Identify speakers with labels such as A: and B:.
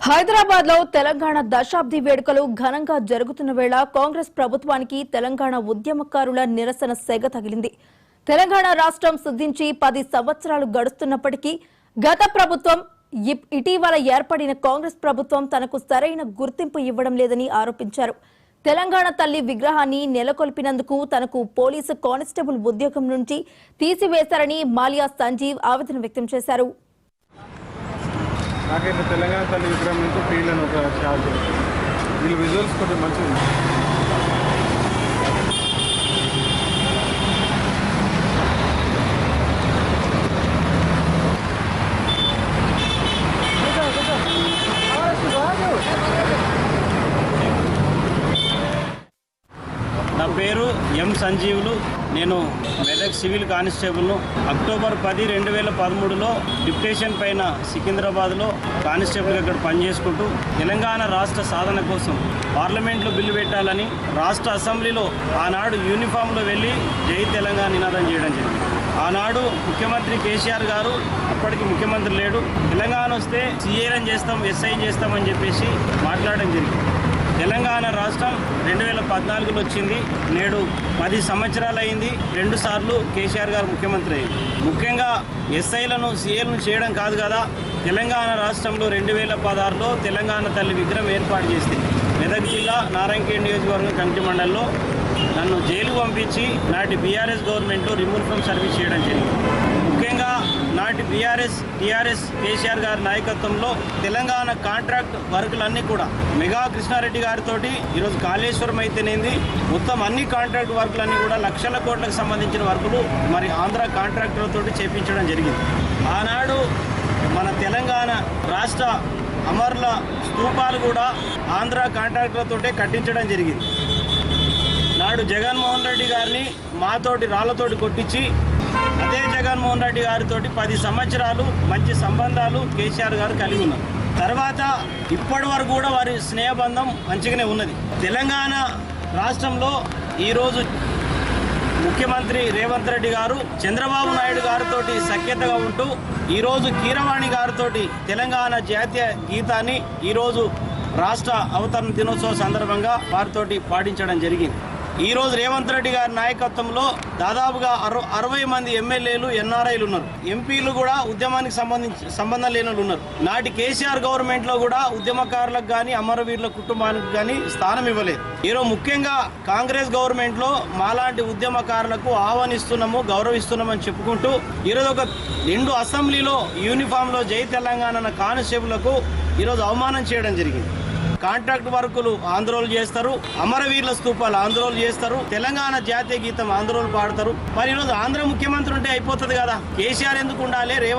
A: హైదరాబాద్ లో తెలంగాణ దశాబ్ది వేడుకలు ఘనంగా జరుగుతున్న వేళ కాంగ్రెస్ ప్రభుత్వానికి తెలంగాణ ఉద్యమకారుల నిరసన సెగ తగిలింది. తెలంగాణ రాష్ట్రం సిద్ధించి 10 సంవత్సరాలు గడుస్తున్నప్పటికీ గత ప్రభుత్వం ఇటీవల ఏర్పడిన కాంగ్రెస్ ప్రభుత్వం తనకు సరైన గుర్తింపు ఇవ్వడం లేదని ఆరోపించారు. తెలంగాణ తల్లి విగ్రహాన్ని నెలకొల్పినందుకు తనకు పోలీసు కానిస్టేబుల్ ఉద్యోగం నుంచి తీసివేశారని మాలియా సంజీవ్ ఆవేదన వ్యక్తం చేశారు.
B: నాకైతే తెలంగాణ తల్లి విగ్రహం నుంచి ఫీల్డ్ ఒక ఛార్జ్ వీళ్ళు విజువల్స్ కొంచెం మంచిది.
C: నా పేరు ఎం సంజీవులు. నేను మెదక్ సివిల్ కానిస్టేబుల్ను. అక్టోబర్ 10, 2013లో డిప్యుటేషన్ పైన సికింద్రాబాద్లో కానిస్టేబుల్గా ఇక్కడ పనిచేసుకుంటూ తెలంగాణ రాష్ట్ర సాధన కోసం పార్లమెంట్లో బిల్లు పెట్టాలని రాష్ట్ర అసెంబ్లీలో ఆనాడు యూనిఫామ్లో వెళ్ళి జై తెలంగాణ నినాదం చేయడం జరిగింది. ఆనాడు ముఖ్యమంత్రి కేసీఆర్ గారు, అప్పటికి ముఖ్యమంత్రి లేడు, తెలంగాణ వస్తే సీఏని చేస్తాం, ఎస్ఐ చేస్తామని చెప్పేసి మాట్లాడడం జరిగింది. తెలంగాణ రాష్ట్రం 2014లో వచ్చింది. నేడు 10 సంవత్సరాలు అయింది. 2 సార్లు కేసీఆర్ గారు ముఖ్యమంత్రి అయింది. ముఖ్యంగా ఎస్ఐలను సీఏలను చేయడం కాదు కదా, తెలంగాణ రాష్ట్రంలో 2016లో తెలంగాణ తల్లి విగ్రహం ఏర్పాటు చేసింది. మెదక్ జిల్లా నారాయణఖేడ్ నియోజకవర్గం కంకి మండలంలో నన్ను జైలు పంపించి నాటి బీఆర్ఎస్ గవర్నమెంట్లో రిమూవ్ ఫ్రమ్ సర్వీస్ చేయడం జరిగింది. ముఖ్యంగా నాటి టీఆర్ఎస్ కేసీఆర్ గారి నాయకత్వంలో తెలంగాణ కాంట్రాక్ట్ వర్కులన్నీ కూడా మెగా కృష్ణారెడ్డి గారితో ఈరోజు కాళేశ్వరం అయితేనేది, మొత్తం అన్ని కాంట్రాక్ట్ వర్కులన్నీ కూడా లక్షల కోట్లకు సంబంధించిన వర్కులు మరి ఆంధ్ర కాంట్రాక్టర్లతో చేపించడం జరిగింది. ఆనాడు మన తెలంగాణ రాష్ట్ర అమరుల స్తూపాలు కూడా ఆంధ్ర కాంట్రాక్టర్లతో కట్టించడం జరిగింది. నాడు జగన్మోహన్ రెడ్డి గారిని మాతోటి రాళ్లతోటి కొట్టించి అదే జగన్మోహన్ రెడ్డి గారితో 10 సంవత్సరాలు మంచి సంబంధాలు కేసీఆర్ గారు కలిగి ఉన్నారు. తర్వాత ఇప్పటి వరకు కూడా వారి స్నేహబంధం మంచిగానే ఉన్నది. తెలంగాణ రాష్ట్రంలో ఈరోజు ముఖ్యమంత్రి రేవంత్ రెడ్డి గారు చంద్రబాబు నాయుడు గారితో సఖ్యతగా ఉంటూ ఈరోజు కీరవాణి గారితో తెలంగాణ జాతీయ గీతాన్ని ఈరోజు రాష్ట్ర అవతరణ దినోత్సవం సందర్భంగా వారితోటి పాటించడం జరిగింది. ఈరోజు రేవంత్ రెడ్డి గారి నాయకత్వంలో దాదాపుగా 60 మంది ఎమ్మెల్యేలు, ఎన్ఆర్ఐలు ఉన్నారు. ఎంపీలు కూడా ఉద్యమానికి సంబంధం లేని ఉన్నారు. నాటి కేసీఆర్ గవర్నమెంట్లో కూడా ఉద్యమకారులకు కానీ అమరవీరుల కుటుంబానికి కానీ స్థానం ఇవ్వలేదు. ఈరోజు ముఖ్యంగా కాంగ్రెస్ గవర్నమెంట్లో మాలాంటి ఉద్యమకారులకు ఆహ్వానిస్తున్నాము, గౌరవిస్తున్నామని చెప్పుకుంటూ ఈరోజు ఒక 2 అసెంబ్లీలో యూనిఫామ్లో జై తెలంగాణ అన్న కానిస్టేబుల్లకు ఈరోజు అవమానం చేయడం జరిగింది. కాంట్రాక్ట్ వర్కులు ఆందోళన చేస్తారు, అమరవీరుల స్తూపాలు ఆందోళన చేస్తారు, తెలంగాణ జాతీయ గీతం ఆందోళన పాడతారు. మరి ఈరోజు ఆంధ్ర ముఖ్యమంత్రి ఉంటే అయిపోతుంది కదా, కేసీఆర్ ఎందుకు ఉండాలి?